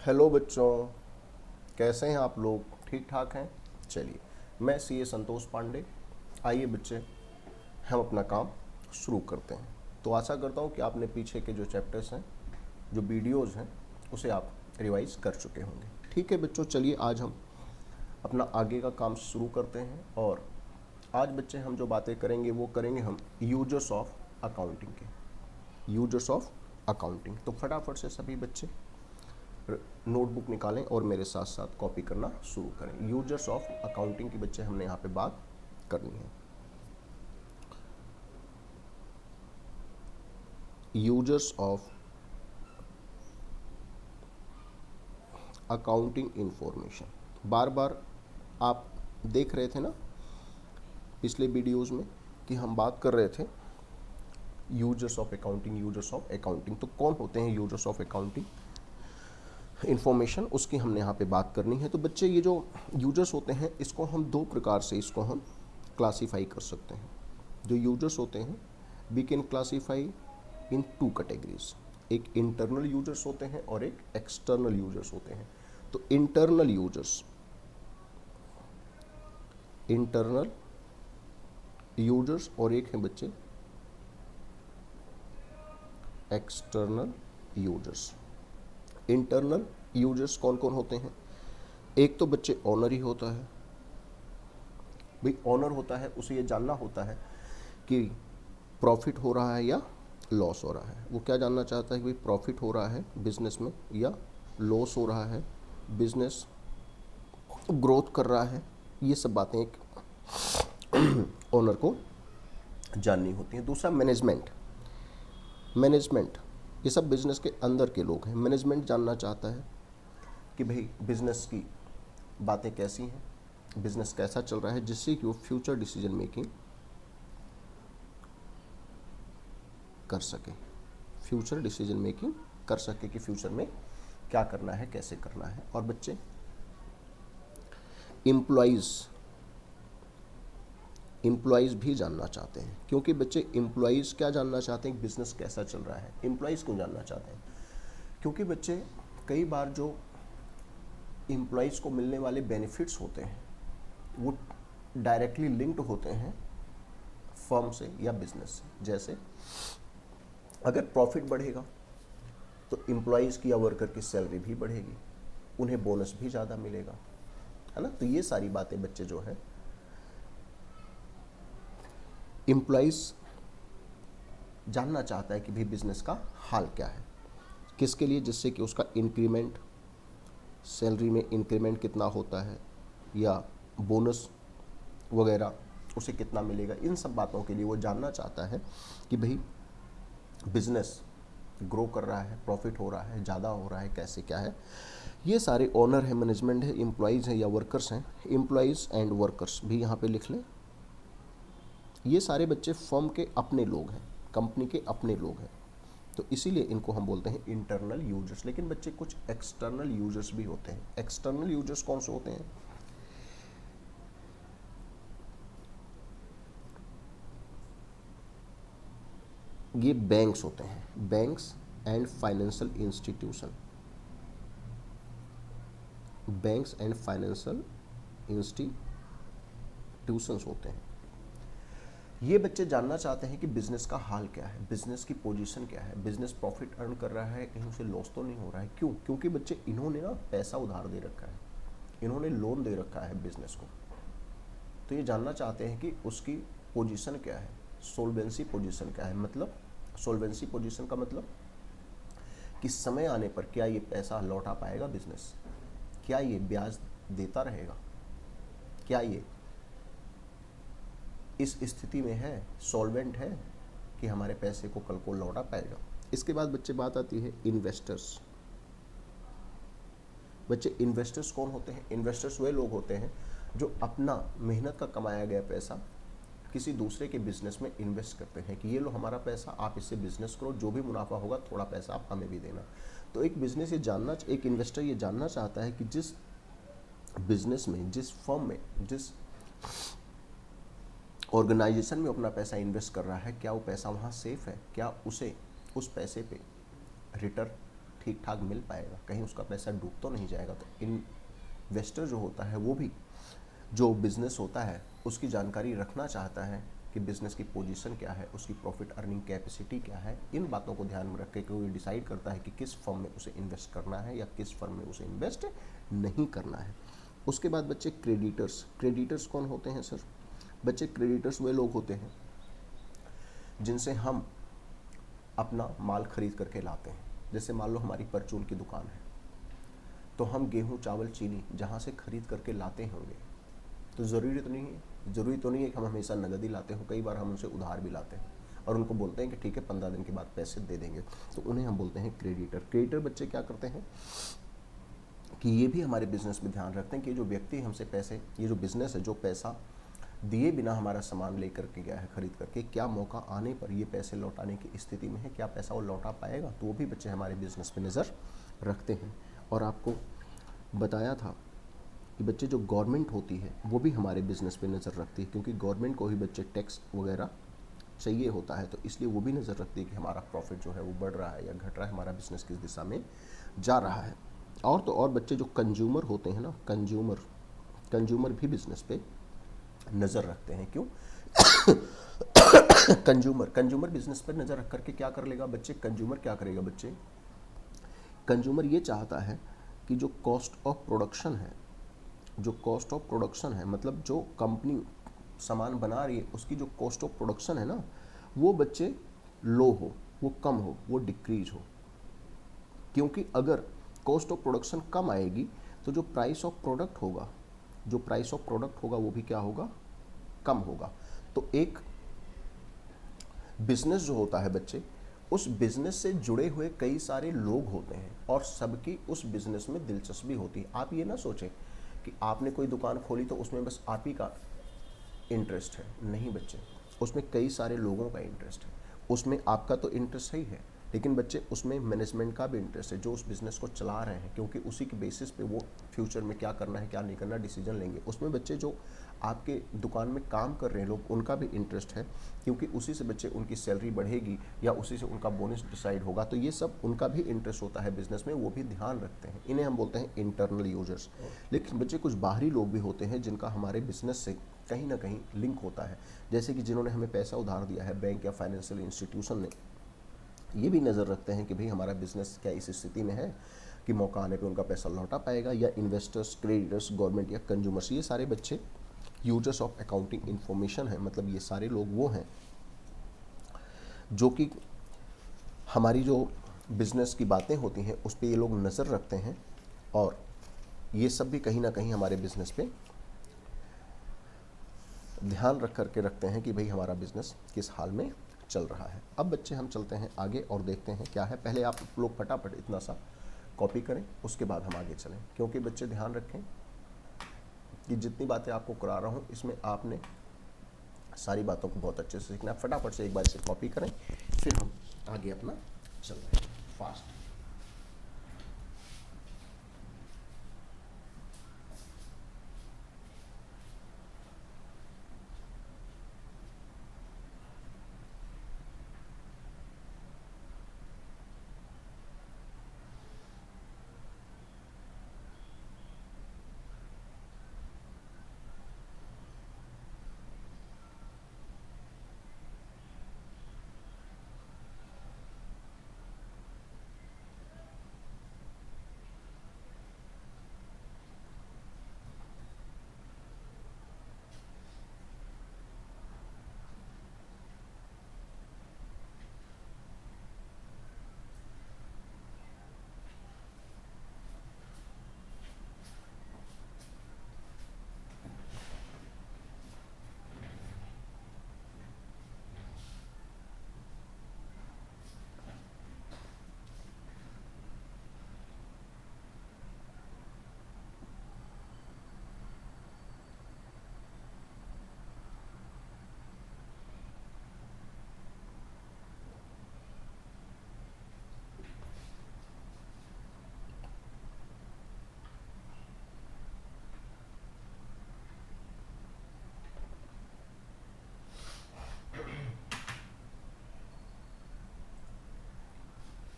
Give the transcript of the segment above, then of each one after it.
Hello बच्चों, कैसे हैं आप लोग? ठीक ठाक हैं? चलिए, मैं सीए संतोष पांडे। आइए बच्चे, हम अपना काम शुरू करते हैं। तो आशा करता हूँ कि आपने पीछे के जो चैप्टर्स हैं, जो वीडियोज़ हैं, उसे आप रिवाइज कर चुके होंगे। ठीक है बच्चों, चलिए आज हम अपना आगे का काम शुरू करते हैं। और आज बच्चे हम जो बातें करेंगे वो करेंगे हम यूजर्स ऑफ अकाउंटिंग के। Users of accounting. तो फटाफट से सभी बच्चे नोटबुक निकालें और मेरे साथ साथ कॉपी करना शुरू करें। यूजर्स ऑफ अकाउंटिंग की बच्चे हमने यहाँ पे बात करनी है। Users of accounting information. बार बार आप देख रहे थे ना पिछले वीडियोस में कि हम बात कर रहे थे users of accounting. Users of accounting तो कौन होते हैं यूजर्स ऑफ अकाउंटिंग इंफॉर्मेशन, उसकी हमने यहाँ पे बात करनी है। तो बच्चे ये जो यूजर्स होते हैं इसको हम दो प्रकार से इसको हम क्लासीफाई कर सकते हैं। जो यूजर्स होते हैं we can classify in two categories. एक इंटरनल यूजर्स होते हैं और एक एक्सटर्नल यूजर्स होते हैं। तो इंटरनल यूजर्स और एक है बच्चे एक्सटर्नल यूजर्स। इंटरनल यूजर्स कौन कौन होते हैं? एक तो बच्चे ऑनर ही होता है। भाई ऑनर होता है, उसे ये जानना होता है कि प्रॉफिट हो रहा है या लॉस हो रहा है। वो क्या जानना चाहता है कि भाई प्रॉफिट हो रहा है बिजनेस में या लॉस हो रहा है, बिजनेस ग्रोथ कर रहा है। ये सब बातें एक ओनर को जाननी होती हैं। दूसरा मैनेजमेंट ये सब बिजनेस के अंदर के लोग हैं। मैनेजमेंट जानना चाहता है कि भाई बिजनेस की बातें कैसी हैं, बिजनेस कैसा चल रहा है, जिससे कि वो फ्यूचर डिसीजन मेकिंग कर सके। फ्यूचर डिसीजन मेकिंग कर सके कि फ्यूचर में क्या करना है, कैसे करना है। और बच्चे एम्प्लॉयज़ भी जानना चाहते हैं, क्योंकि बच्चे एम्प्लॉयज़ क्या जानना चाहते हैं, बिजनेस कैसा चल रहा है। एम्प्लॉयज़ क्यों जानना चाहते हैं? क्योंकि बच्चे कई बार जो एम्प्लॉयज़ को मिलने वाले बेनिफिट्स होते हैं वो डायरेक्टली लिंक्ड होते हैं फर्म से या बिजनेस से। जैसे अगर प्रॉफिट बढ़ेगा तो एम्प्लॉयज़ की या वर्कर की सैलरी भी बढ़ेगी, उन्हें बोनस भी ज़्यादा मिलेगा, है ना। तो ये सारी बातें बच्चे जो है एम्प्लॉयज़ जानना चाहता है कि भाई बिजनेस का हाल क्या है, किसके लिए, जिससे कि उसका इंक्रीमेंट, सैलरी में इंक्रीमेंट कितना होता है या बोनस वगैरह उसे कितना मिलेगा। इन सब बातों के लिए वो जानना चाहता है कि भाई बिजनेस ग्रो कर रहा है, प्रॉफिट हो रहा है, ज़्यादा हो रहा है, कैसे क्या है। ये सारे ओनर है, मैनेजमेंट है, एम्प्लॉयज़ हैं या वर्कर्स हैं। एम्प्लॉयज़ एंड वर्कर्स भी यहाँ पे लिख लें। ये सारे बच्चे फर्म के अपने लोग हैं, कंपनी के अपने लोग हैं, तो इसीलिए इनको हम बोलते हैं इंटरनल यूजर्स। लेकिन बच्चे कुछ एक्सटर्नल यूजर्स भी होते हैं। एक्सटर्नल यूजर्स कौन से होते हैं? ये बैंक्स होते हैं, banks and financial institution. Banks and financial institutions होते हैं। ये बच्चे जानना चाहते हैं कि बिजनेस का हाल क्या है, बिजनेस की पोजीशन क्या है, बिजनेस प्रॉफिट अर्न कर रहा है, कहीं उसे लॉस तो नहीं हो रहा है। क्यों? क्योंकि बच्चे इन्होंने ना पैसा उधार दे रखा है, इन्होंने लोन दे रखा है बिजनेस को। तो ये जानना चाहते हैं कि उसकी पोजीशन क्या है, सोल्वेंसी पोजीशन क्या है। मतलब सोल्वेंसी पोजीशन का मतलब कि समय आने पर क्या ये पैसा लौटा पाएगा बिजनेस, क्या ये ब्याज देता रहेगा, क्या ये इस स्थिति में है, सॉल्वेंट है कि हमारे पैसे को कल को लौटा पाएगा। इसके बाद बच्चे बात आती है इन्वेस्टर्स। बच्चे इन्वेस्टर्स कौन होते हैं? इन्वेस्टर्स वे लोग होते हैं जो अपना मेहनत का कमाया गया पैसा किसी दूसरे के बिजनेस में इन्वेस्ट करते हैं कि ये लो हमारा पैसा, आप इससे बिजनेस करो, जो भी मुनाफा होगा थोड़ा पैसा आप हमें भी देना। तो एक बिजनेस एक इन्वेस्टर ये जानना चाहता है कि जिस बिजनेस में, जिस फर्म में, जिस ऑर्गेनाइजेशन में अपना पैसा इन्वेस्ट कर रहा है, क्या वो पैसा वहाँ सेफ है, क्या उसे उस पैसे पे रिटर्न ठीक ठाक मिल पाएगा, कहीं उसका पैसा डूब तो नहीं जाएगा। तो इन्वेस्टर जो होता है वो भी जो बिजनेस होता है उसकी जानकारी रखना चाहता है कि बिजनेस की पोजीशन क्या है, उसकी प्रॉफिट अर्निंग कैपेसिटी क्या है। इन बातों को ध्यान में रख के कोई डिसाइड करता है कि किस फर्म में उसे इन्वेस्ट करना है या किस फर्म में उसे इन्वेस्ट नहीं करना है। उसके बाद बच्चे क्रेडिटर्स। क्रेडिटर्स कौन होते हैं सर? बच्चे क्रेडिटर्स वे लोग होते हैं जिनसे हम अपना माल खरीद करके लाते हैं। जैसे मान लो हमारी परचून की दुकान है, तो हम गेहूं चावल चीनी जहाँ से खरीद करके लाते होंगे, तो ज़रूरी तो नहीं है कि हम हमेशा नगद ही लाते हो। कई बार हम उनसे उधार भी लाते हैं और उनको बोलते हैं कि ठीक है 15 दिन के बाद पैसे दे देंगे, तो उन्हें हम बोलते हैं क्रेडिटर। क्रेडिटर बच्चे क्या करते हैं कि ये भी हमारे बिजनेस में ध्यान रखते हैं कि जो व्यक्ति हमसे पैसे, ये जो बिजनेस है जो पैसा दिए बिना हमारा सामान लेकर के गया है खरीद करके, क्या मौका आने पर ये पैसे लौटाने की स्थिति में है, क्या पैसा वो लौटा पाएगा, तो वो भी बच्चे हमारे बिजनेस पे नज़र रखते हैं। और आपको बताया था कि बच्चे जो गवर्नमेंट होती है वो भी हमारे बिजनेस पे नज़र रखती है, क्योंकि गवर्नमेंट को ही बच्चे टैक्स वगैरह चाहिए होता है, तो इसलिए वो भी नज़र रखती है कि हमारा प्रॉफिट जो है वो बढ़ रहा है या घट रहा है, हमारा बिजनेस किस दिशा में जा रहा है। और तो और बच्चे जो कंज्यूमर होते हैं ना, कंज्यूमर भी बिजनेस पे नज़र रखते हैं। क्यों? कंज्यूमर बिजनेस पर नज़र रख करके क्या कर लेगा बच्चे? कंज्यूमर क्या करेगा बच्चे? कंज्यूमर ये चाहता है कि जो कॉस्ट ऑफ प्रोडक्शन है, मतलब जो कंपनी सामान बना रही है उसकी जो कॉस्ट ऑफ प्रोडक्शन है ना, वो बच्चे लो हो, वो कम हो, वो डिक्रीज हो। क्योंकि अगर कॉस्ट ऑफ प्रोडक्शन कम आएगी तो जो प्राइस ऑफ प्रोडक्ट होगा वो भी क्या होगा? कम होगा। तो एक बिजनेस जो होता है बच्चे, उस बिजनेस से जुड़े हुए कई सारे लोग होते हैं और सबकी उस बिजनेस में दिलचस्पी होती है। आप ये ना सोचें कि आपने कोई दुकान खोली तो उसमें बस आप ही का इंटरेस्ट है, नहीं बच्चे, उसमें कई सारे लोगों का इंटरेस्ट है। उसमें आपका तो इंटरेस्ट ही है, लेकिन बच्चे उसमें मैनेजमेंट का भी इंटरेस्ट है जो उस बिज़नेस को चला रहे हैं, क्योंकि उसी के बेसिस पे वो फ्यूचर में क्या करना है क्या नहीं करना डिसीजन लेंगे। उसमें बच्चे जो आपके दुकान में काम कर रहे हैं लोग, उनका भी इंटरेस्ट है, क्योंकि उसी से बच्चे उनकी सैलरी बढ़ेगी या उसी से उनका बोनस डिसाइड होगा। तो ये सब उनका भी इंटरेस्ट होता है बिजनेस में, वो भी ध्यान रखते हैं। इन्हें हम बोलते हैं इंटरनल यूजर्स। लेकिन बच्चे कुछ बाहरी लोग भी होते हैं जिनका हमारे बिजनेस से कहीं ना कहीं लिंक होता है, जैसे कि जिन्होंने हमें पैसा उधार दिया है, बैंक या फाइनेंशियल इंस्टीट्यूशन ने, ये भी नज़र रखते हैं कि भाई हमारा बिजनेस क्या इस स्थिति में है कि मौका आने पे उनका पैसा लौटा पाएगा। या इन्वेस्टर्स, क्रेडिटर्स, गवर्नमेंट या कंज्यूमर्स, ये सारे बच्चे यूजर्स ऑफ अकाउंटिंग इंफॉर्मेशन है। मतलब ये सारे लोग वो हैं जो कि हमारी जो बिजनेस की बातें होती हैं उस पर ये लोग नज़र रखते हैं, और ये सब भी कहीं ना कहीं हमारे बिजनेस पे ध्यान रख करके रखते हैं कि भाई हमारा बिजनेस किस हाल में चल रहा है। अब बच्चे हम चलते हैं आगे और देखते हैं क्या है। पहले आप लोग फटाफट इतना सा कॉपी करें, उसके बाद हम आगे चलें, क्योंकि बच्चे ध्यान रखें कि जितनी बातें आपको करा रहा हूँ इसमें आपने सारी बातों को बहुत अच्छे से सीखना है। फटाफट से एक बार इसे कॉपी करें, फिर हम आगे अपना चल रहे हैं फास्ट।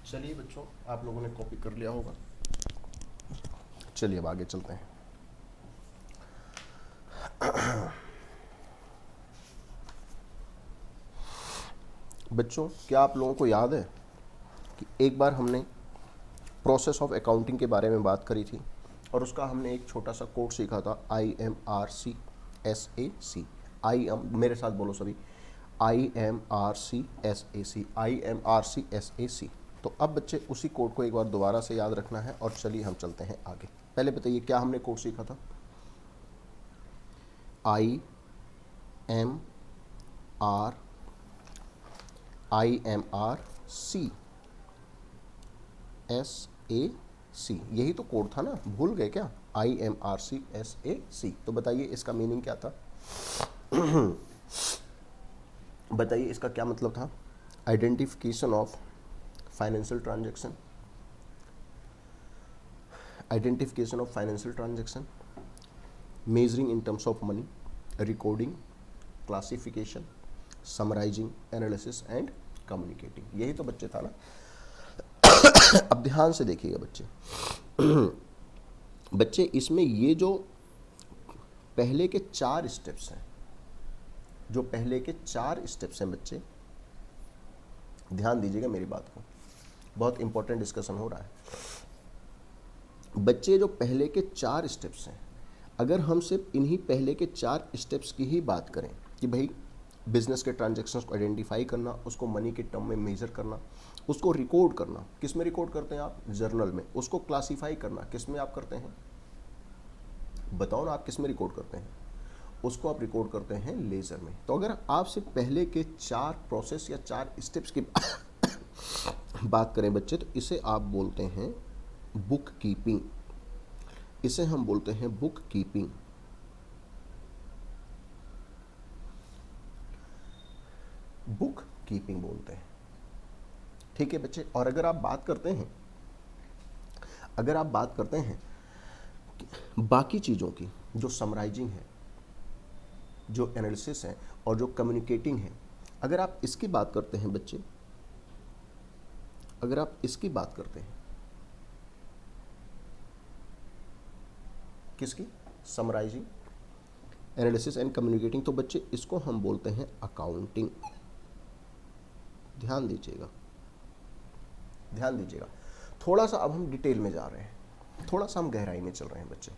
चलिए बच्चों, आप लोगों ने कॉपी कर लिया होगा। चलिए अब आगे चलते हैं। बच्चों, क्या आप लोगों को याद है कि एक बार हमने प्रोसेस ऑफ अकाउंटिंग के बारे में बात करी थी और उसका हमने एक छोटा सा कोड सीखा था, IMRCSAC। मेरे साथ बोलो सभी, IMRCSAC, IMRCSAC। तो अब बच्चे उसी कोड को एक बार दोबारा से याद रखना है और चलिए हम चलते हैं आगे। पहले बताइए क्या हमने कोड सीखा था। IMRCSAC, यही तो कोड था ना, भूल गए क्या? IMRCSAC। तो बताइए इसका मीनिंग क्या था? बताइए इसका क्या मतलब था? Identification of financial transaction, identification of financial transaction, measuring in terms of money, recording, classification, summarising, analysis and communicating. यही तो बच्चे था ना। अब ध्यान से देखिएगा बच्चे। बच्चे इसमें ये जो पहले के 4 स्टेप्स हैं, जो पहले के 4 स्टेप्स हैं बच्चे, ध्यान दीजिएगा मेरी बात को, बहुत इंपॉर्टेंट डिस्कशन हो रहा है। बच्चे जो पहले के 4 स्टेप्स हैं, अगर हम सिर्फ इन्हीं पहले के 4 स्टेप्स की ही बात करें कि भाई बिजनेस के ट्रांजैक्शंस को आइडेंटिफाई करना, उसको मनी के टर्म में मेजर करना, उसको रिकॉर्ड करना, किस में रिकॉर्ड करते हैं आप? जर्नल में। उसको क्लासीफाई करना, किस में आप करते हैं? बताओ ना, आप किस में रिकॉर्ड करते हैं? उसको आप रिकॉर्ड करते हैं लेजर में। तो अगर आप सिर्फ पहले के 4 प्रोसेस या 4 स्टेप्स की बात करें बच्चे, तो इसे आप बोलते हैं बुक कीपिंग। इसे हम बोलते हैं बुक कीपिंग। बुक कीपिंग बोलते हैं, ठीक है बच्चे। और अगर आप बात करते हैं, बाकी चीज़ों की, जो समराइजिंग है, जो एनालिसिस है और जो कम्युनिकेटिंग है, अगर आप इसकी बात करते हैं बच्चे, अगर आप इसकी बात करते हैं, किसकी? समराइजिंग, एनालिसिस एंड कम्युनिकेटिंग, तो बच्चे इसको हम बोलते हैं अकाउंटिंग। ध्यान दीजिएगा, ध्यान दीजिएगा। थोड़ा सा अब हम डिटेल में जा रहे हैं, थोड़ा सा हम गहराई में चल रहे हैं बच्चे।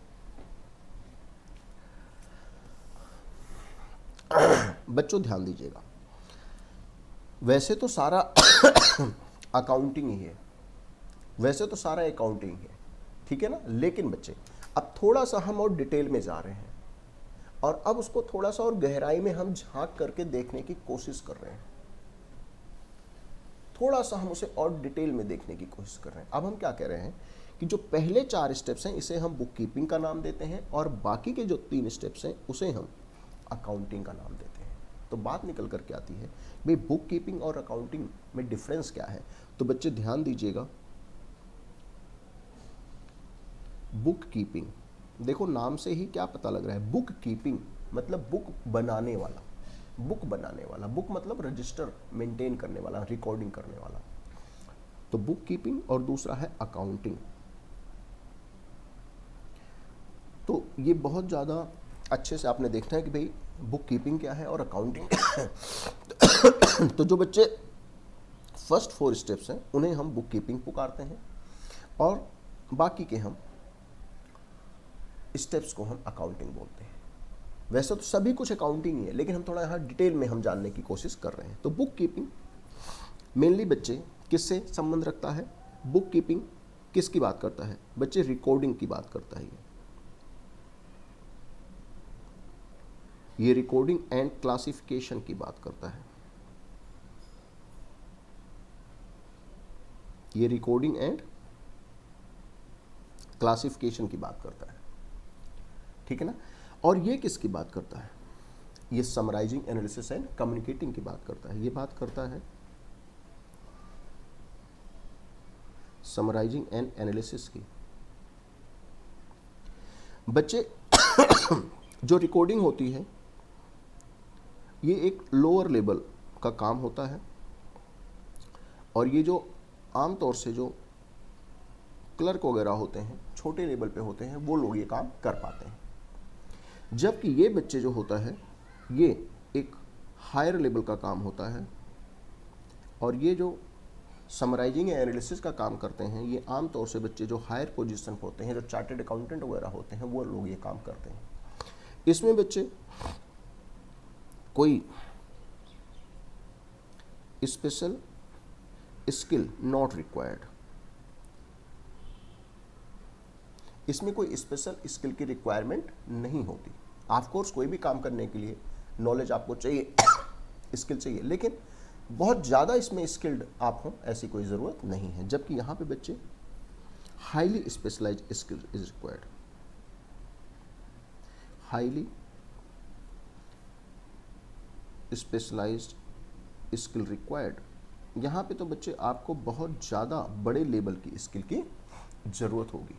बच्चों ध्यान दीजिएगा, वैसे तो सारा अकाउंटिंग ही है, वैसे तो सारा अकाउंटिंग है, ठीक है ना। लेकिन बच्चे अब थोड़ा सा हम और डिटेल में जा रहे हैं और अब उसको थोड़ा सा और गहराई में हम झांक करके देखने की कोशिश कर रहे हैं। थोड़ा सा हम उसे और डिटेल में देखने की कोशिश कर रहे हैं। अब हम क्या कह रहे हैं कि जो पहले 4 स्टेप्स हैं इसे हम बुक कीपिंग का नाम देते हैं और बाकी के जो 3 स्टेप्स हैं उसे हम अकाउंटिंग का नाम देते हैं। तो बात निकल कर के आती है भाई बुक कीपिंग और अकाउंटिंग में डिफरेंस क्या है। तो बच्चे ध्यान दीजिएगा, बुक कीपिंग, देखो नाम से ही क्या पता लग रहा है, बुक कीपिंग मतलब बुक बनाने वाला, बुक बनाने वाला, बुक मतलब रजिस्टर मेंटेन करने वाला, रिकॉर्डिंग करने वाला। तो बुक कीपिंग और दूसरा है अकाउंटिंग। तो ये बहुत ज़्यादा अच्छे से आपने देखना है कि भाई बुक कीपिंग क्या है और अकाउंटिंग क्या है। तो जो बच्चे फर्स्ट 4 स्टेप्स हैं उन्हें हम बुक कीपिंग पुकारते हैं और बाकी के हम स्टेप्स को हम अकाउंटिंग बोलते हैं। वैसे तो सभी कुछ अकाउंटिंग ही है, लेकिन हम थोड़ा यहाँ डिटेल में हम जानने की कोशिश कर रहे हैं। तो बुक कीपिंग मेनली बच्चे किससे संबंध रखता है? बुक कीपिंग किसकी बात करता है बच्चे? रिकॉर्डिंग की बात करता है। ये रिकॉर्डिंग एंड क्लासिफिकेशन की बात करता है। ये रिकॉर्डिंग एंड क्लासिफिकेशन की बात करता है, ठीक है ना। और ये किसकी बात करता है? ये समराइजिंग, एनालिसिस एंड कम्युनिकेटिंग की बात करता है। ये बात करता है समराइजिंग एंड एनालिसिस की। बच्चे जो रिकॉर्डिंग होती है ये एक लोअर लेवल का काम होता है और ये जो आमतौर से जो क्लर्क वगैरह होते हैं, छोटे लेवल पे होते हैं, वो लोग ये काम कर पाते हैं। जबकि ये बच्चे जो होता है ये एक हायर लेवल का काम होता है, और ये जो समराइजिंग या एनालिसिस का काम करते हैं, ये आमतौर से बच्चे जो हायर पोजीशन पे होते हैं, जो चार्टर्ड अकाउंटेंट वगैरह होते हैं, वो लोग ये काम करते हैं। इसमें बच्चे कोई स्पेशल स्किल नॉट रिक्वायर्ड, इसमें कोई स्पेशल स्किल की रिक्वायरमेंट नहीं होती। ऑफ कोर्स कोई भी काम करने के लिए नॉलेज आपको चाहिए, स्किल चाहिए, लेकिन बहुत ज़्यादा इसमें स्किल्ड आप हो ऐसी कोई ज़रूरत नहीं है। जबकि यहाँ पे बच्चे highly specialised skill is required, highly specialised skill required. यहाँ पे तो बच्चे आपको बहुत ज़्यादा बड़े लेवल की स्किल की ज़रूरत होगी।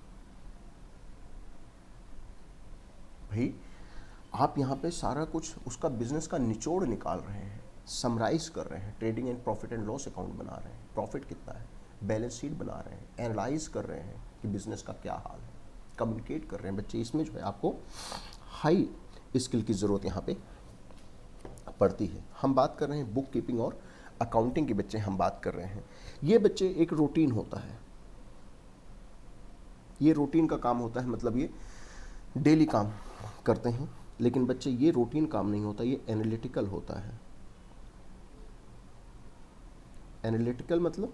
भाई आप यहाँ पे सारा कुछ उसका बिजनेस का निचोड़ निकाल रहे हैं, समराइज कर रहे हैं, trading and profit and loss account बना रहे हैं, प्रॉफिट कितना है, बैलेंस शीट बना रहे हैं, एनालाइज कर रहे हैं कि बिजनेस का क्या हाल है, कम्युनिकेट कर रहे हैं बच्चे। इसमें जो है आपको हाई स्किल की ज़रूरत यहाँ पे पड़ती है। हम बात कर रहे हैं बुक कीपिंग और अकाउंटिंग के बच्चे हम बात कर रहे हैं। ये बच्चे एक रूटीन होता है, ये रूटीन का काम होता है, मतलब ये डेली काम करते हैं। लेकिन बच्चे ये रूटीन काम नहीं होता, ये एनालिटिकल होता है। एनालिटिकल मतलब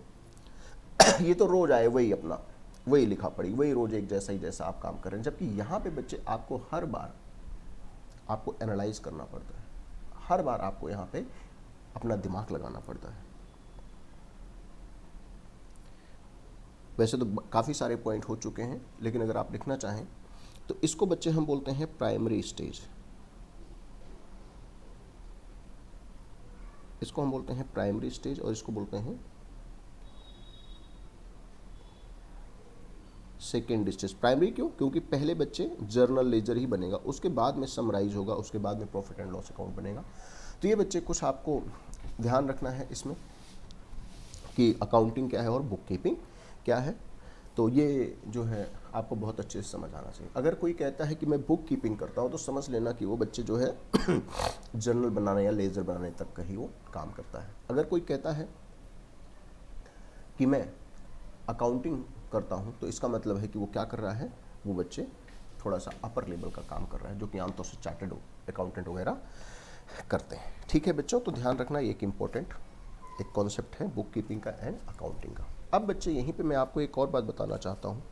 ये तो रोज आए वही अपना वही लिखा पड़ी, वही रोज एक जैसा ही जैसा आप काम कर रहे हैं। जबकि यहाँ पे बच्चे आपको हर बार आपको एनालाइज करना पड़ता है, हर बार आपको यहाँ पे अपना दिमाग लगाना पड़ता है। वैसे तो काफ़ी सारे पॉइंट हो चुके हैं, लेकिन अगर आप लिखना चाहें तो इसको बच्चे हम बोलते हैं प्राइमरी स्टेज, इसको हम बोलते हैं प्राइमरी स्टेज, और इसको बोलते हैं सेकेंड स्टेज। प्राइमरी क्यों? क्योंकि पहले बच्चे जर्नल लेजर ही बनेगा, उसके बाद में समराइज होगा, उसके बाद में प्रॉफिट एंड लॉस अकाउंट बनेगा। तो ये बच्चे कुछ आपको ध्यान रखना है इसमें कि अकाउंटिंग क्या है और बुक कीपिंग क्या है। तो ये जो है आपको बहुत अच्छे से समझ आना चाहिए। अगर कोई कहता है कि मैं बुक कीपिंग करता हूँ, तो समझ लेना कि वो बच्चे जो है जर्नल बनाने या लेजर बनाने तक का ही वो काम करता है। अगर कोई कहता है कि मैं अकाउंटिंग करता हूँ, तो इसका मतलब है कि वो क्या कर रहा है, वो बच्चे थोड़ा सा अपर लेवल का काम कर रहा है, जो कि आमतौर से चार्टर्ड अकाउंटेंट वगैरह करते हैं। ठीक है बच्चों, तो ध्यान रखना ये एक इम्पोर्टेंट एक कॉन्सेप्ट है बुक कीपिंग का एंड अकाउंटिंग का। अब बच्चे यहीं पे मैं आपको एक और बात बताना चाहता हूँ,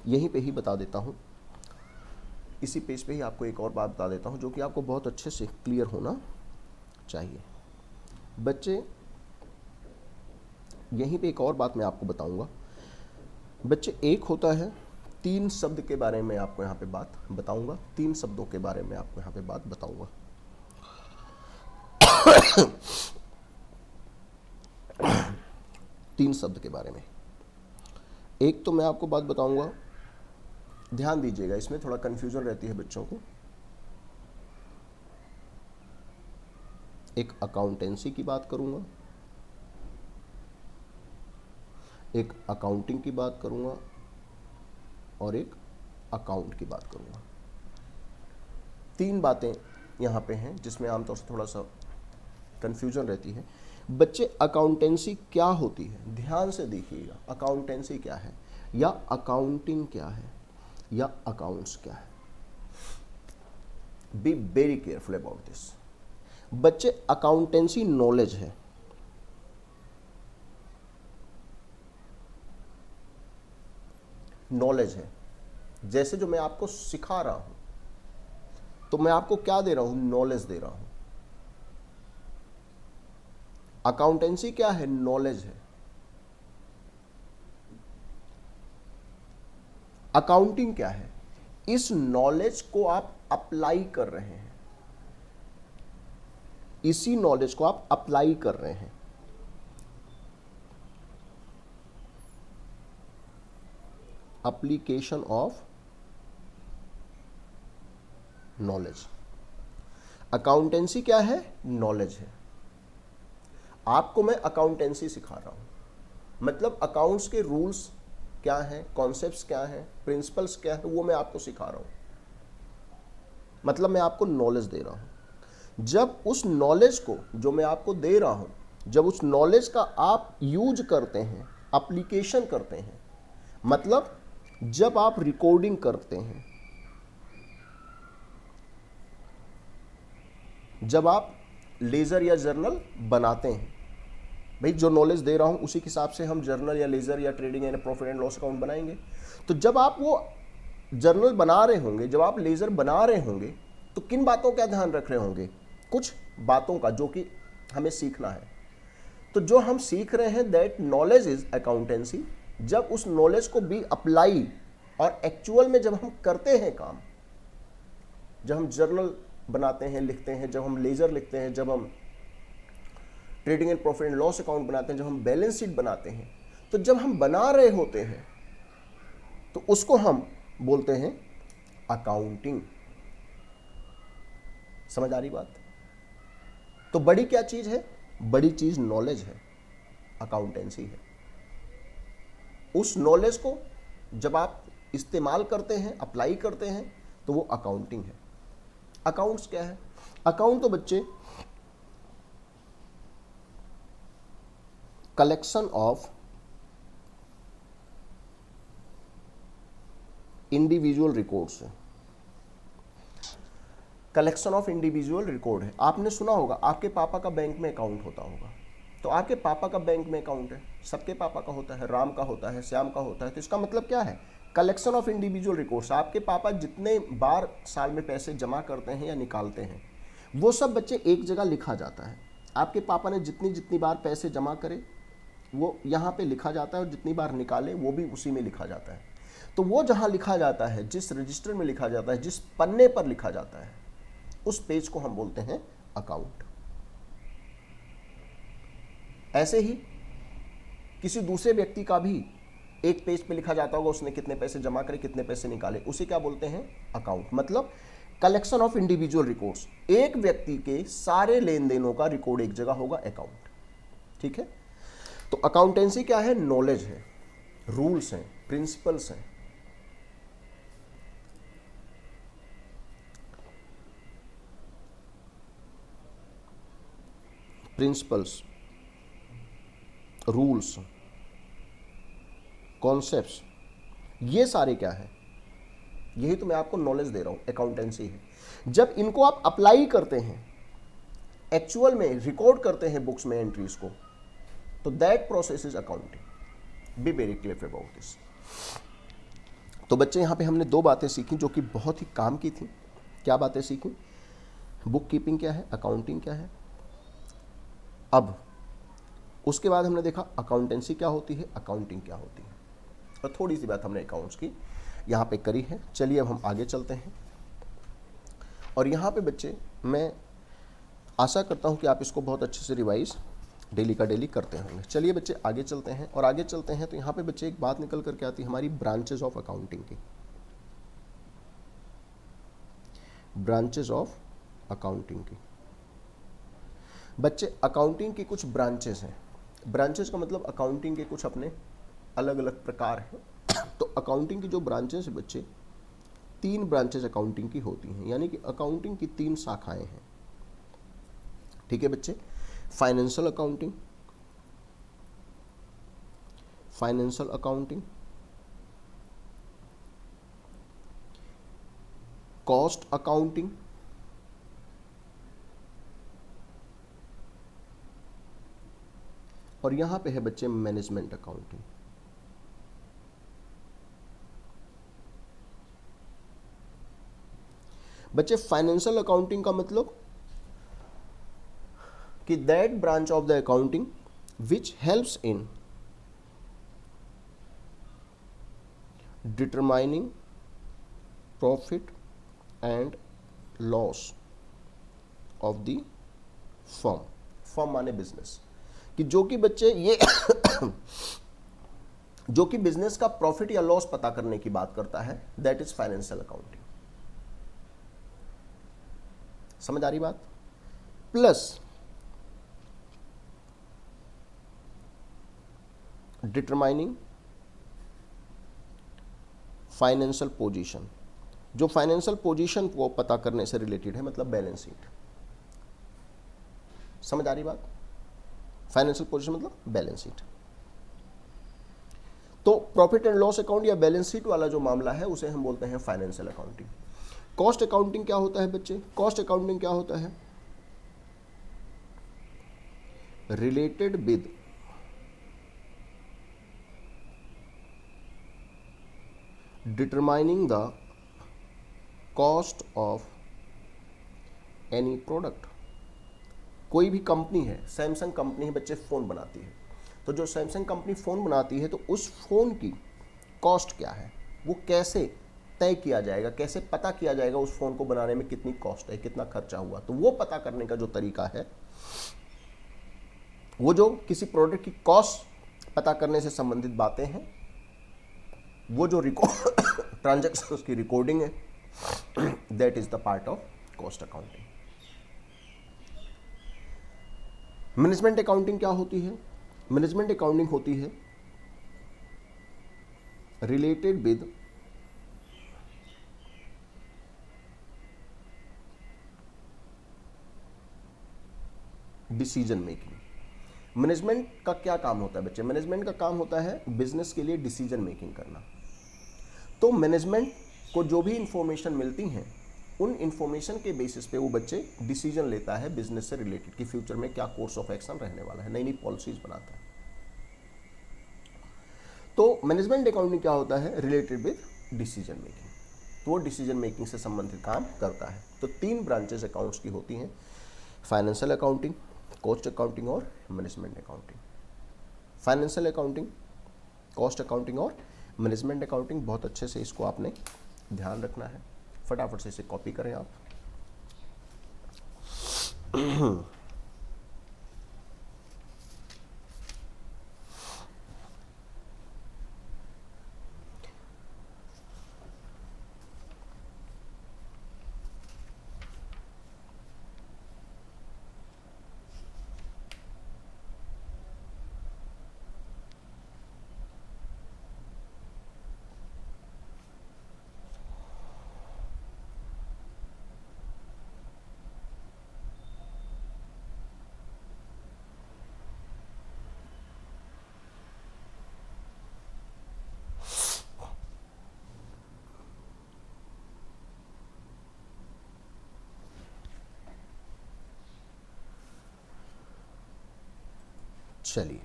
यहीं पे ही बता देता हूँ, इसी पेज पे ही आपको एक और बात बता देता हूँ जो कि आपको बहुत अच्छे से क्लियर होना चाहिए। बच्चे यहीं पे एक और बात मैं आपको बताऊँगा। बच्चे एक होता है, 3 शब्द के बारे में आपको यहाँ पे बात बताऊँगा, 3 शब्दों के बारे में आपको यहाँ पे बात बताऊँगा। 3 शब्द के बारे में। एक तो मैं आपको बात बताऊंगा, ध्यान दीजिएगा, इसमें थोड़ा कंफ्यूजन रहती है बच्चों को। एक अकाउंटेंसी की बात करूंगा, एक अकाउंटिंग की बात करूंगा, और एक अकाउंट की बात करूंगा। 3 बातें यहाँ पे हैं जिसमें आमतौर से थोड़ा सा कंफ्यूजन रहती है। बच्चे अकाउंटेंसी क्या होती है, ध्यान से देखिएगा, अकाउंटेंसी क्या है, या अकाउंटिंग क्या है, या अकाउंट्स क्या है। Be very careful about this. बच्चे अकाउंटेंसी नॉलेज है, नॉलेज है। जैसे जो मैं आपको सिखा रहा हूं, तो मैं आपको क्या दे रहा हूं, नॉलेज दे रहा हूं। अकाउंटेंसी क्या है, नॉलेज है। अकाउंटिंग क्या है, इस नॉलेज को आप अप्लाई कर रहे हैं, इसी नॉलेज को आप अप्लाई कर रहे हैं। Application of knowledge. अकाउंटेंसी क्या है, नॉलेज है। आपको मैं अकाउंटेंसी सिखा रहा हूं, मतलब अकाउंट्स के रूल्स क्या हैं, कॉन्सेप्ट्स क्या हैं, प्रिंसिपल्स क्या है, वो मैं आपको सिखा रहा हूँ। मतलब मैं आपको नॉलेज दे रहा हूँ। जब उस नॉलेज को जो मैं आपको दे रहा हूँ, जब उस नॉलेज का आप यूज करते हैं, एप्लीकेशन करते हैं, मतलब जब आप रिकॉर्डिंग करते हैं, जब आप लेज़र या जर्नल बनाते हैं, भाई जो नॉलेज दे रहा हूं उसी के हिसाब से हम जर्नल या लेज़र या ट्रेडिंग या प्रॉफिट एंड लॉस अकाउंट बनाएंगे। तो जब आप वो जर्नल बना रहे होंगे, जब आप लेज़र बना रहे होंगे, तो किन बातों का ध्यान रख रहे होंगे? कुछ बातों का जो कि हमें सीखना है। तो जो हम सीख रहे हैं, दैट नॉलेज इज अकाउंटेंसी। जब उस नॉलेज को भी अप्लाई और एक्चुअल में जब हम करते हैं काम, जब हम जर्नल बनाते हैं, लिखते हैं, जब हम लेज़र लिखते हैं, जब हम trading and profit and loss account बनाते हैं, जब हम बैलेंस शीट बनाते हैं, तो जब हम बना रहे होते हैं तो उसको हम बोलते हैं अकाउंटिंग। समझ आ रही बात? तो बड़ी क्या चीज है? बड़ी चीज नॉलेज है, अकाउंटेंसी है। उस नॉलेज को जब आप इस्तेमाल करते हैं, अप्लाई करते हैं, तो वो अकाउंटिंग है। अकाउंट्स क्या है? अकाउंट तो बच्चे कलेक्शन ऑफ इंडिविजुअल रिकॉर्ड्स है। कलेक्शन ऑफ इंडिविजुअल रिकॉर्ड है। आपने सुना होगा आपके पापा का बैंक में अकाउंट होता होगा, तो आपके पापा का बैंक में अकाउंट है, सबके पापा का होता है, राम का होता है, श्याम का होता है। तो इसका मतलब क्या है? Collection of individual records. आपके पापा जितने बार साल में पैसे जमा करते हैं या निकालते हैं, वो सब बच्चे एक जगह लिखा जाता है। आपके पापा ने जितनी जितनी बार पैसे जमा करे वो यहाँ पे लिखा जाता है, और जितनी बार निकाले वो भी उसी में लिखा जाता है। तो वो जहाँ लिखा जाता है, जिस रजिस्टर में लिखा जाता है, जिस पन्ने पर लिखा जाता है, उस पेज को हम बोलते हैं अकाउंट। ऐसे ही किसी दूसरे व्यक्ति का भी एक पेज पे लिखा जाता होगा, उसने कितने पैसे जमा करे, कितने पैसे निकाले, उसे क्या बोलते हैं? अकाउंट। मतलब कलेक्शन ऑफ इंडिविजुअल रिकॉर्ड्स। एक व्यक्ति के सारे लेन देनों का रिकॉर्ड एक जगह होगा, अकाउंट। ठीक है? तो अकाउंटेंसी क्या है? नॉलेज है, रूल्स हैं, प्रिंसिपल्स हैं। प्रिंसिपल्स, रूल्स, कॉन्सेप्ट्स, ये सारे क्या है? यही तो मैं आपको नॉलेज दे रहा हूं, अकाउंटेंसी है। जब इनको आप अप्लाई करते हैं, एक्चुअल में रिकॉर्ड करते हैं बुक्स में एंट्रीज को, तो that process is accounting. Be very clear about this. तो बच्चे यहां पे हमने दो बातें सीखी जो कि बहुत ही काम की थी। क्या बातें सीखी? बुक कीपिंग क्या है, अकाउंटिंग क्या है। अब उसके बाद हमने देखा अकाउंटेंसी क्या होती है, अकाउंटिंग क्या होती है, और थोड़ी सी बात हमने अकाउंट्स की यहाँ पे करी है। चलिए अब हम आगे चलते हैं। और यहाँ पे बच्चे मैं आशा करता हूँ कि आप इसको बहुत अच्छे से रिवाइज डेली का डेली करते होंगे। चलिए बच्चे आगे चलते हैं, और आगे चलते हैं तो यहाँ पे बच्चे एक बात निकल करके आती है हमारी ब्रांचेज ऑफ अकाउंटिंग की। ब्रांचेज ऑफ अकाउंटिंग की। बच्चे अकाउंटिंग की कुछ ब्रांचेस हैं। ब्रांचेस का मतलब अकाउंटिंग के कुछ अपने अलग अलग प्रकार हैं। तो अकाउंटिंग की जो ब्रांचेस है बच्चे, 3 ब्रांचेस अकाउंटिंग की होती हैं, यानी कि अकाउंटिंग की 3 शाखाएं हैं। ठीक है बच्चे? Financial accounting, financial accounting, cost accounting, और यहां पे है बच्चे मैनेजमेंट अकाउंटिंग। बच्चे फाइनेंशियल अकाउंटिंग का मतलब कि that branch of the accounting which helps in determining profit and loss of the firm. Firm माने बिजनेस, कि जो कि बच्चे ये जो कि बिजनेस का प्रॉफिट या लॉस पता करने की बात करता है, दैट इज फाइनेंशियल अकाउंटिंग। समझ आ रही बात? प्लस डिटरमाइनिंग फाइनेंशियल पोजीशन, जो फाइनेंशियल पोजीशन को पता करने से रिलेटेड है, मतलब बैलेंस शीट। समझ आ रही बात? फाइनेंशियल पोजीशन मतलब बैलेंस शीट। तो प्रॉफिट एंड लॉस अकाउंट या बैलेंस शीट वाला जो मामला है उसे हम बोलते हैं फाइनेंशियल अकाउंटिंग। कॉस्ट अकाउंटिंग क्या होता है बच्चे? कॉस्ट अकाउंटिंग क्या होता है? Related with determining the cost of any product. कोई भी कंपनी है, सैमसंग कंपनी है बच्चे, फ़ोन बनाती है, तो जो सैमसंग कंपनी फ़ोन बनाती है तो उस फ़ोन की कॉस्ट क्या है, वो कैसे तय किया जाएगा, कैसे पता किया जाएगा उस फ़ोन को बनाने में कितनी कॉस्ट है, कितना खर्चा हुआ, तो वो पता करने का जो तरीका है, वो जो किसी प्रोडक्ट की कॉस्ट पता करने से संबंधित बातें हैं, वो जो ट्रांजैक्शंस की रिकॉर्डिंग है, that is the part of cost accounting. Management accounting क्या होती है? मैनेजमेंट अकाउंटिंग होती है related with decision making. Management का क्या काम होता है बच्चे? मैनेजमेंट का काम होता है बिजनेस के लिए डिसीजन मेकिंग करना। तो मैनेजमेंट को जो भी इंफॉर्मेशन मिलती हैं, उन इंफॉर्मेशन के बेसिस पे वो बच्चे डिसीजन लेता है बिजनेस से रिलेटेड कि फ्यूचर में क्या कोर्स ऑफ एक्शन रहने वाला है, नई नई पॉलिसीज बनाता है। तो मैनेजमेंट अकाउंटिंग क्या होता है? Related with decision making. तो वो डिसीजन मेकिंग से संबंधित काम करता है। तो 3 ब्रांचेस अकाउंट्स की होती हैं, फाइनेंशियल अकाउंटिंग, कॉस्ट अकाउंटिंग और management accounting. Financial accounting, cost accounting और मैनेजमेंट अकाउंटिंग, बहुत अच्छे से इसको आपने ध्यान रखना है। फटाफट से इसे कॉपी करें आप। चलिए,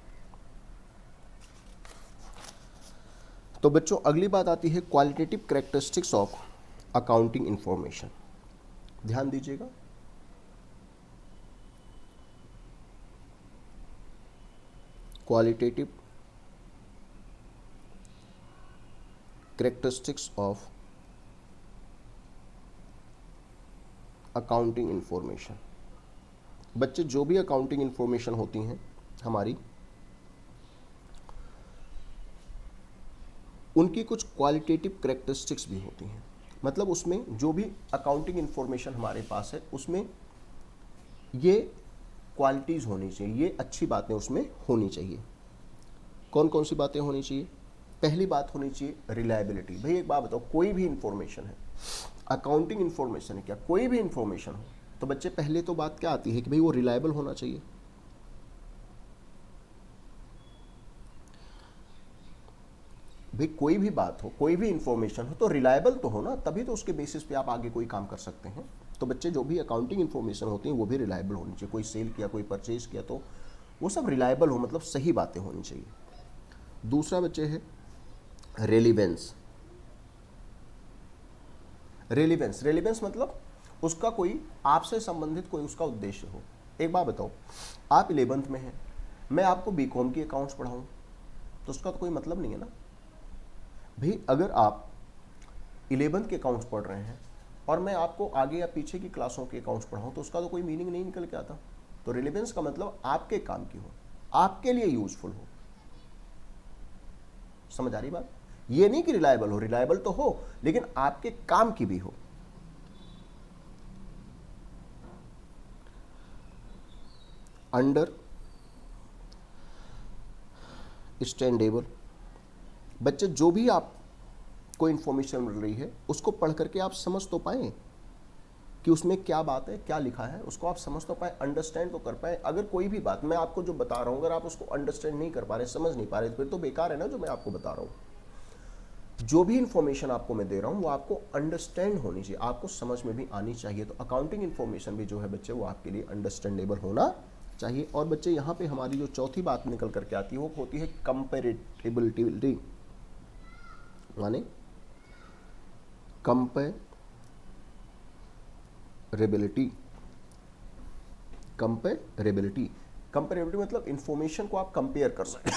तो बच्चों अगली बात आती है qualitative characteristics of accounting information. ध्यान दीजिएगा, qualitative characteristics of accounting information. बच्चे जो भी अकाउंटिंग इंफॉर्मेशन होती हैं हमारी, उनकी कुछ क्वालिटेटिव कैरेक्टरिस्टिक्स भी होती हैं। मतलब उसमें जो भी अकाउंटिंग इंफॉर्मेशन हमारे पास है उसमें ये क्वालिटीज़ होनी चाहिए, ये अच्छी बातें उसमें होनी चाहिए। कौन कौन सी बातें होनी चाहिए? पहली बात होनी चाहिए रिलायबिलिटी। भाई एक बात बताओ, कोई भी इंफॉर्मेशन है, अकाउंटिंग इंफॉर्मेशन है क्या, कोई भी इंफॉर्मेशन हो, तो बच्चे पहले तो बात क्या आती है कि भाई वो रिलायबल होना चाहिए। भाई कोई भी बात हो, कोई भी इंफॉर्मेशन हो तो रिलायबल तो हो ना, तभी तो उसके बेसिस पे आप आगे कोई काम कर सकते हैं। तो बच्चे जो भी अकाउंटिंग इंफॉर्मेशन होती हैं वो भी रिलायबल होनी चाहिए। कोई सेल किया, कोई परचेज किया, तो वो सब रिलायबल हो, मतलब सही बातें होनी चाहिए। दूसरा बच्चे है रेलिवेंस। रेलिवेंस, रेलिवेंस मतलब उसका कोई आपसे संबंधित कोई उसका उद्देश्य हो। एक बात बताओ, आप 11th में हैं, मैं आपको बीकॉम की अकाउंट्स पढ़ाऊँ तो उसका तो कोई मतलब नहीं है ना। भाई अगर आप 11th के अकाउंट्स पढ़ रहे हैं और मैं आपको आगे या पीछे की क्लासों के अकाउंट्स पढ़ाऊँ तो उसका तो कोई मीनिंग नहीं निकल के आता। तो रिलेवेंस का मतलब आपके काम की हो, आपके लिए यूजफुल हो। समझ आ रही बात? ये नहीं कि रिलायबल हो, रिलायबल तो हो लेकिन आपके काम की भी हो। Under understandable. बच्चे जो भी आपको इन्फॉर्मेशन मिल रही है उसको पढ़ करके आप समझ तो पाएँ कि उसमें क्या बात है, क्या लिखा है, उसको आप समझ तो पाए, अंडरस्टैंड तो कर पाए। अगर कोई भी बात मैं आपको जो बता रहा हूँ अगर आप उसको अंडरस्टैंड नहीं कर पा रहे, समझ नहीं पा रहे, फिर तो बेकार है ना जो मैं आपको बता रहा हूँ। जो भी इन्फॉर्मेशन आपको मैं दे रहा हूँ वो आपको अंडरस्टैंड होनी चाहिए, आपको समझ में भी आनी चाहिए। तो अकाउंटिंग इन्फॉर्मेशन भी जो है बच्चे वो आपके लिए अंडरस्टैंडेबल होना चाहिए। और बच्चे यहाँ पे हमारी जो चौथी बात निकल करके आती है वो होती है कंपेरेटिबिलिटी, माने कंपेरेबिलिटी। कंपेरेबिलिटी मतलब इंफॉर्मेशन को आप कंपेयर कर सकें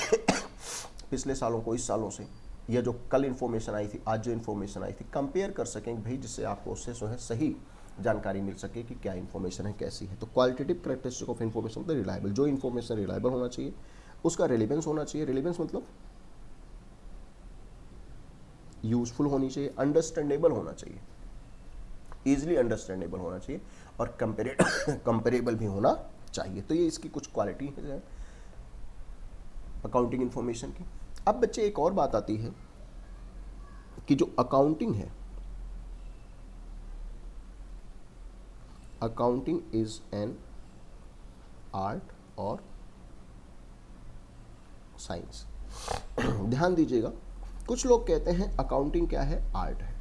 पिछले सालों को इस सालों से, या जो कल इन्फॉर्मेशन आई थी आज जो इन्फॉर्मेशन आई थी, कंपेयर कर सकें भाई, जिससे आपको उससे जो है सही जानकारी मिल सके कि क्या इन्फॉर्मेशन है, कैसी है। तो क्वालिटेटिव कैरेक्टरिस्टिक ऑफ इन्फॉर्मेशन मतलब रिलायबल, जो इन्फॉर्मेशन रिलायबल होना चाहिए, उसका रिलेवेंस होना चाहिए। रिलेवेंस मतलब यूजफुल होनी चाहिए, अंडरस्टैंडेबल होना चाहिए, ईजिली अंडरस्टैंडेबल होना चाहिए, और कंपेरेबल भी होना चाहिए। तो ये इसकी कुछ क्वालिटी है अकाउंटिंग इन्फॉर्मेशन की। अब बच्चे एक और बात आती है कि जो अकाउंटिंग है, अकाउंटिंग इज एन आर्ट और साइंस। ध्यान दीजिएगा, कुछ लोग कहते हैं अकाउंटिंग क्या है, आर्ट है,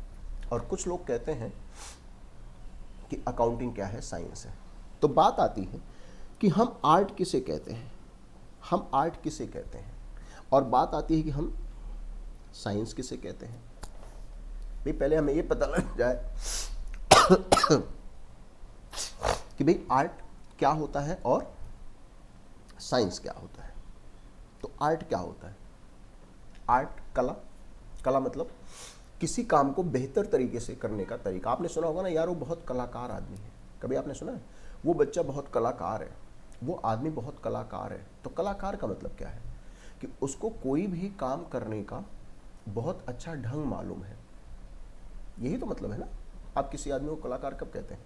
और कुछ लोग कहते हैं कि अकाउंटिंग क्या है, साइंस है। तो बात आती है कि हम आर्ट किसे कहते हैं, हम आर्ट किसे कहते हैं, और बात आती है कि हम साइंस किसे कहते हैं। भाई पहले हमें ये पता लग जाए कि भाई आर्ट क्या होता है और साइंस क्या होता है। तो आर्ट क्या होता है, आर्ट कला, कला मतलब किसी काम को बेहतर तरीके से करने का तरीका। आपने सुना होगा ना यार वो बहुत कलाकार आदमी है, कभी आपने सुना है वो बच्चा बहुत कलाकार है, वो आदमी बहुत कलाकार है। तो कलाकार का मतलब क्या है कि उसको कोई भी काम करने का बहुत अच्छा ढंग मालूम है, यही तो मतलब है ना। आप किसी आदमी को कलाकार कब कहते हैं,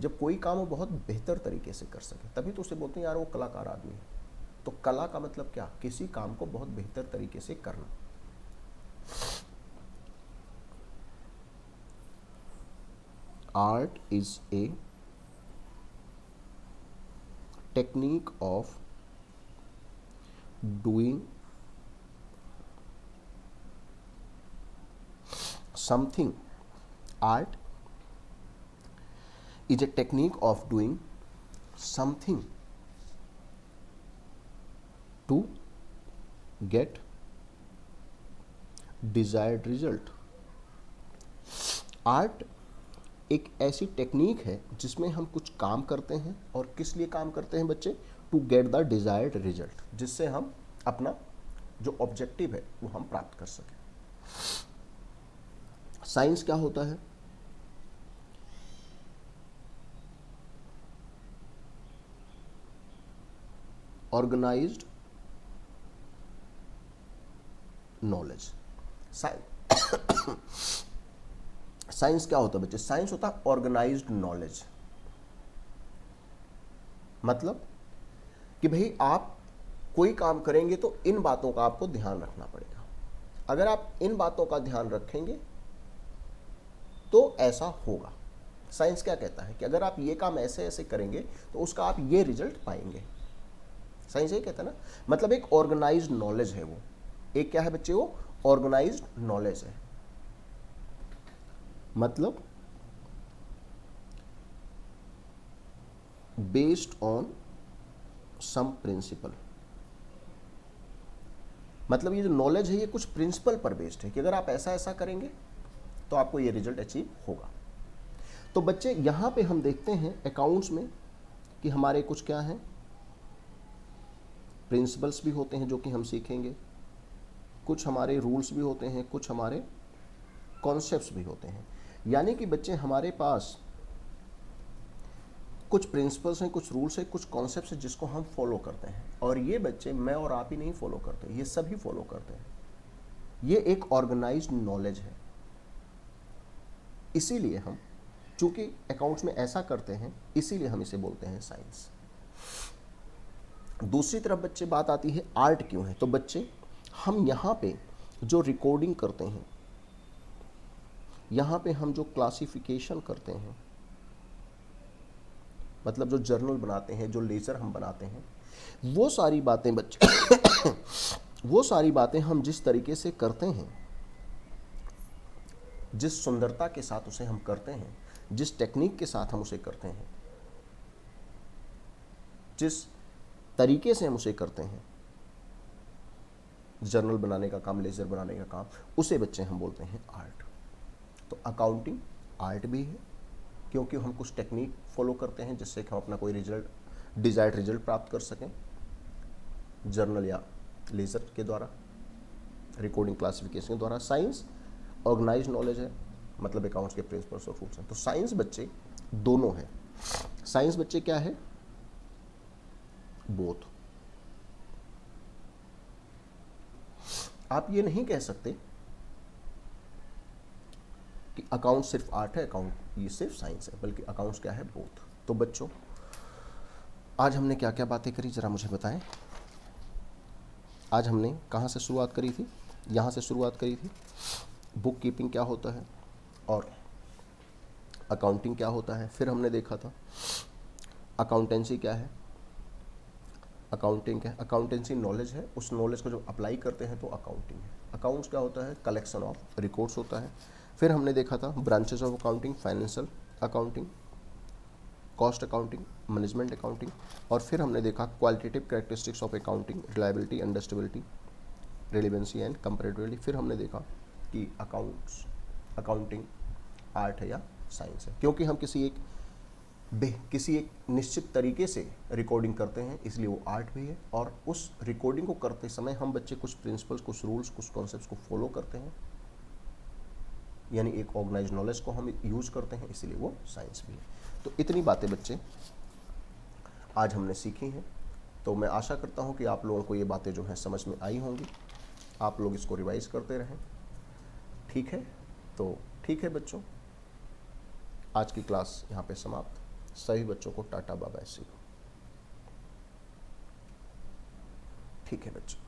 जब कोई काम वो बहुत बेहतर तरीके से कर सके, तभी तो उसे बोलते हैं यार वो कलाकार आदमी है। तो कला का मतलब क्या, किसी काम को बहुत बेहतर तरीके से करना। Art is a technique of doing something. Art is a technique of doing something to get desired result. Art एक ऐसी टेक्निक है जिसमें हम कुछ काम करते हैं, और किस लिए काम करते हैं बच्चे, to get the desired result, जिससे हम अपना जो ऑब्जेक्टिव है वो हम प्राप्त कर सकें। साइंस क्या होता है, ऑर्गेनाइज्ड नॉलेज। साइंस क्या होता है बच्चे, साइंस होता है ऑर्गेनाइज्ड नॉलेज। मतलब कि भाई आप कोई काम करेंगे तो इन बातों का आपको ध्यान रखना पड़ेगा, अगर आप इन बातों का ध्यान रखेंगे तो ऐसा होगा। साइंस क्या कहता है कि अगर आप ये काम ऐसे ऐसे करेंगे तो उसका आप ये रिजल्ट पाएंगे। साइंस ये कहता है ना, मतलब एक ऑर्गेनाइज्ड नॉलेज है वो, एक क्या है बच्चे, वो ऑर्गेनाइज्ड नॉलेज है। मतलब बेस्ड ऑन सम प्रिंसिपल, मतलब ये जो नॉलेज है ये कुछ प्रिंसिपल पर बेस्ड है कि अगर आप ऐसा ऐसा करेंगे तो आपको ये रिजल्ट अचीव होगा। तो बच्चे यहाँ पे हम देखते हैं अकाउंट्स में कि हमारे कुछ क्या हैं, प्रिंसिपल्स भी होते हैं जो कि हम सीखेंगे, कुछ हमारे रूल्स भी होते हैं, कुछ हमारे कॉन्सेप्ट्स भी होते हैं। यानी कि बच्चे हमारे पास कुछ प्रिंसिपल्स हैं, कुछ रूल्स हैं, कुछ कॉन्सेप्ट्स हैं जिसको हम फॉलो करते हैं। और ये बच्चे मैं और आप ही नहीं फॉलो करते, ये सभी फॉलो करते हैं। ये एक ऑर्गेनाइज्ड नॉलेज है, इसीलिए हम, चूंकि अकाउंट्स में ऐसा करते हैं, इसीलिए हम इसे बोलते हैं साइंस। दूसरी तरफ बच्चे बात आती है आर्ट क्यों है। तो बच्चे हम यहाँ पे जो रिकॉर्डिंग करते हैं, यहाँ पे हम जो क्लासिफिकेशन करते हैं, मतलब जो जर्नल बनाते हैं, जो लेजर हम बनाते हैं, वो सारी बातें बच्चे वो सारी बातें हम जिस तरीके से करते हैं, जिस सुंदरता के साथ उसे हम करते हैं, जिस टेक्निक के साथ हम उसे करते हैं, जिस तरीके से हम उसे करते हैं, जर्नल बनाने का काम, लेजर बनाने का काम, उसे बच्चे हम बोलते हैं आर्ट। तो अकाउंटिंग आर्ट भी है, क्योंकि हम कुछ टेक्निक फॉलो करते हैं जिससे कि हम अपना कोई रिजल्ट, डिजायर्ड रिजल्ट प्राप्त कर सकें, जर्नल या लेजर के द्वारा, रिकॉर्डिंग क्लासिफिकेशन के द्वारा। साइंस ऑर्गेनाइज नॉलेज है, मतलब अकाउंट्स के प्रिंसिपल्स और रूल्स हैं। तो साइंस बच्चे दोनों है। साइंस बच्चे क्या है? बोथ। आप ये नहीं कह सकते कि अकाउंट सिर्फ आर्ट है, अकाउंट ये सिर्फ साइंस है, बल्कि अकाउंट्स क्या है? बोथ। तो बच्चों आज हमने क्या क्या बातें करी, जरा मुझे बताएं। आज हमने कहाँ से शुरुआत करी थी? यहाँ से शुरुआत करी थी। बुक कीपिंग क्या होता है और अकाउंटिंग क्या होता है। फिर हमने देखा था अकाउंटेंसी क्या है, अकाउंटिंग क्या है। अकाउंटेंसी नॉलेज है, उस नॉलेज को जब अप्लाई करते हैं तो अकाउंटिंग है। अकाउंट्स क्या होता है? कलेक्शन ऑफ रिकॉर्ड्स होता है। फिर हमने देखा था branches of accounting, financial accounting, cost accounting, management accounting. और फिर हमने देखा qualitative characteristics of accounting, reliability, understandability, relevancy and comparativity. फिर हमने देखा कि अकाउंटिंग आर्ट है या साइंस है, क्योंकि हम किसी एक निश्चित तरीके से रिकॉर्डिंग करते हैं, इसलिए वो आर्ट भी है। और उस रिकॉर्डिंग को करते समय हम बच्चे कुछ प्रिंसिपल्स, कुछ रूल्स, कुछ कॉन्सेप्ट्स को फॉलो करते हैं, यानी एक ऑर्गेनाइज नॉलेज को हम यूज करते हैं, इसलिए वो साइंस भी है। तो इतनी बातें बच्चे आज हमने सीखी हैं। तो मैं आशा करता हूँ कि आप लोगों को ये बातें जो हैं समझ में आई होंगी। आप लोग इसको रिवाइज करते रहें, ठीक है? तो ठीक है बच्चों, आज की क्लास यहाँ पे समाप्त। सभी बच्चों को tata bye bye, see you. ठीक है बच्चों।